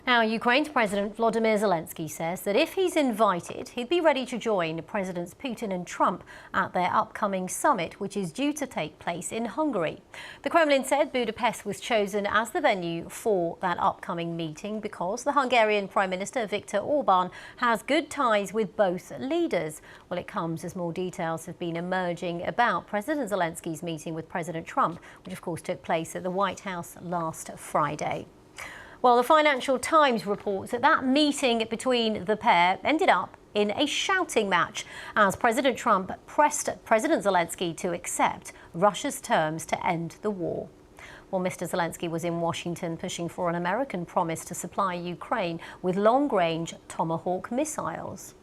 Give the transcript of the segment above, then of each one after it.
Now, Ukraine's President Volodymyr Zelensky says that if he's invited, he'd be ready to join Presidents Putin and Trump at their upcoming summit, which is due to take place in Hungary. The Kremlin said Budapest was chosen as the venue for that upcoming meeting because the Hungarian Prime Minister Viktor Orban has good ties with both leaders. Well, it comes as more details have been emerging about President Zelensky's meeting with President Trump, which of course took place at the White House last Friday. Well, the Financial Times reports that that meeting between the pair ended up in a shouting match as President Trump pressed President Zelensky to accept Russia's terms to end the war. Well, Mr. Zelensky was in Washington pushing for an American promise to supply Ukraine with long-range Tomahawk missiles.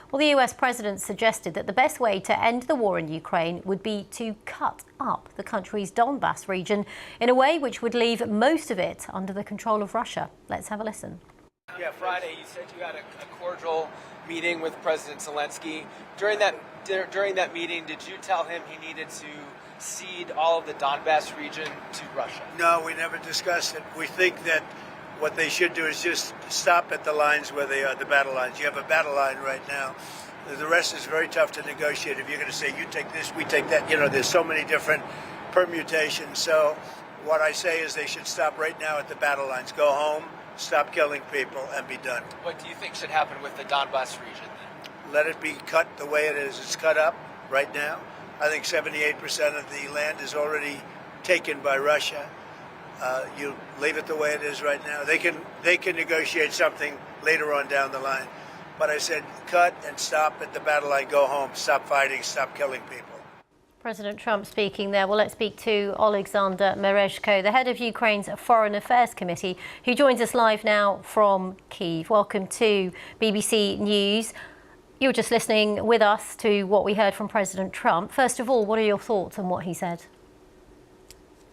Well, the US president suggested that the best way to end the war in Ukraine would be to cut up the country's Donbas region in a way which would leave most of it under the control of Russia. Let's have a listen. Yeah, Friday you said you had a cordial meeting with President Zelensky. During that meeting, did you tell him he needed to cede all of the Donbas region to Russia? No, we never discussed it. We think that what they should do is just stop at the lines where they are, the battle lines. You have a battle line right now. The rest is very tough to negotiate. If you're going to say, you take this, we take that, there's so many different permutations. So what I say is they should stop right now at the battle lines. Go home, stop killing people, and be done. What do you think should happen with the Donbas region then? Let it be cut the way it is. It's cut up right now. I think 78% of the land is already taken by Russia. You leave it the way it is right now. They can negotiate something later on down the line. But I said cut and stop at the battle line, go home, stop fighting, stop killing people. President Trump speaking there. Well, let's speak to Alexander Merezhko, the head of Ukraine's Foreign Affairs Committee, who joins us live now from Kyiv. Welcome to BBC News. You were just listening with us to what we heard from President Trump. First of all, what are your thoughts on what he said?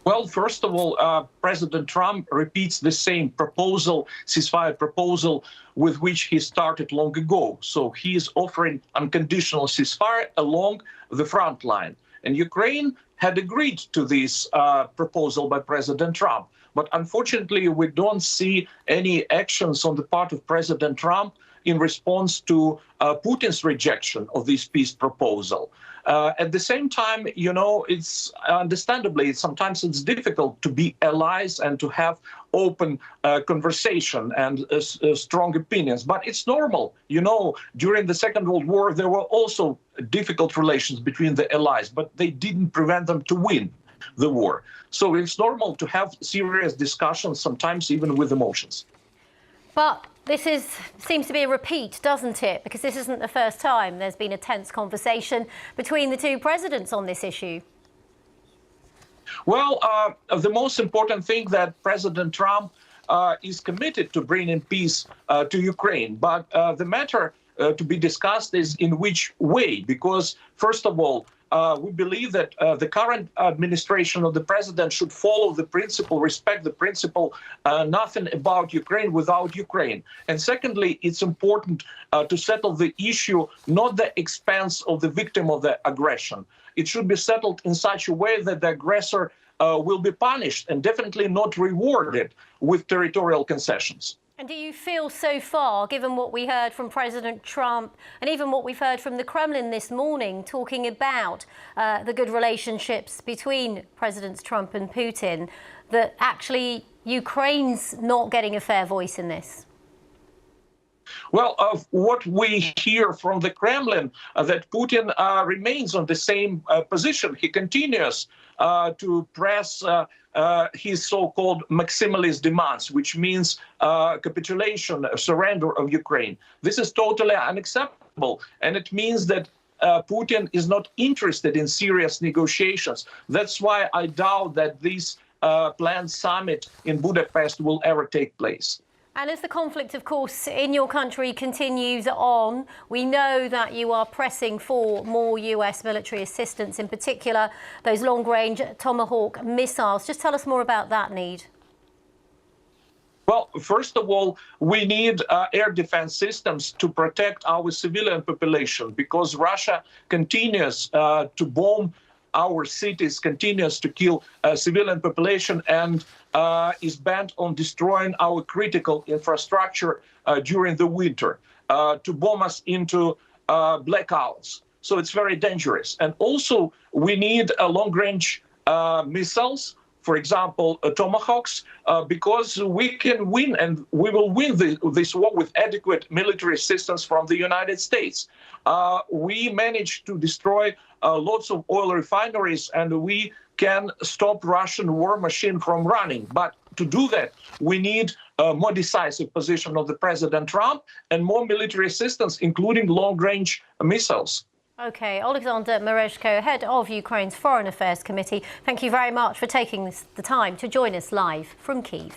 Well, first of all, President Trump repeats the same proposal, ceasefire proposal, with which he started long ago. So he is offering unconditional ceasefire along the front line. And Ukraine had agreed to this proposal by President Trump. But unfortunately, we don't see any actions on the part of President Trump in response to Putin's rejection of this peace proposal. At the same time, it's understandably, sometimes it's difficult to be allies and to have open conversation and strong opinions. But it's normal. During the Second World War, there were also difficult relations between the allies, but they didn't prevent them to win the war. So it's normal to have serious discussions, sometimes even with emotions. But this seems to be a repeat, doesn't it? Because this isn't the first time there's been a tense conversation between the two presidents on this issue. Well, the most important thing that President Trump is committed to bringing peace to Ukraine. But the matter to be discussed is in which way, because, first of all, we believe that the current administration of the president should follow the principle, respect the principle, nothing about Ukraine without Ukraine. And secondly, it's important to settle the issue, not the expense of the victim of the aggression. It should be settled in such a way that the aggressor will be punished and definitely not rewarded with territorial concessions. And do you feel so far, given what we heard from President Trump and even what we've heard from the Kremlin this morning, talking about the good relationships between Presidents Trump and Putin, that actually Ukraine's not getting a fair voice in this? Well, what we hear from the Kremlin, that Putin remains on the same position. He continues to press his so-called maximalist demands, which means capitulation, surrender of Ukraine. This is totally unacceptable, and it means that Putin is not interested in serious negotiations. That's why I doubt that this planned summit in Budapest will ever take place. And as the conflict, of course, in your country continues on, we know that you are pressing for more US military assistance, in particular those long-range Tomahawk missiles. Just tell us more about that need. Well, first of all, we need air defense systems to protect our civilian population, because Russia continues to bomb our cities, continues to kill civilian population, and is bent on destroying our critical infrastructure during the winter, to bomb us into blackouts. So it's very dangerous. And also, we need long-range missiles, for example, Tomahawks, because we can win, and we will win this war with adequate military assistance from the United States. We managed to destroy lots of oil refineries, and we can stop Russian war machine from running. But to do that, we need a more decisive position of the President Trump and more military assistance, including long-range missiles. OK, Alexander Merezhko, head of Ukraine's Foreign Affairs Committee, thank you very much for taking the time to join us live from Kyiv.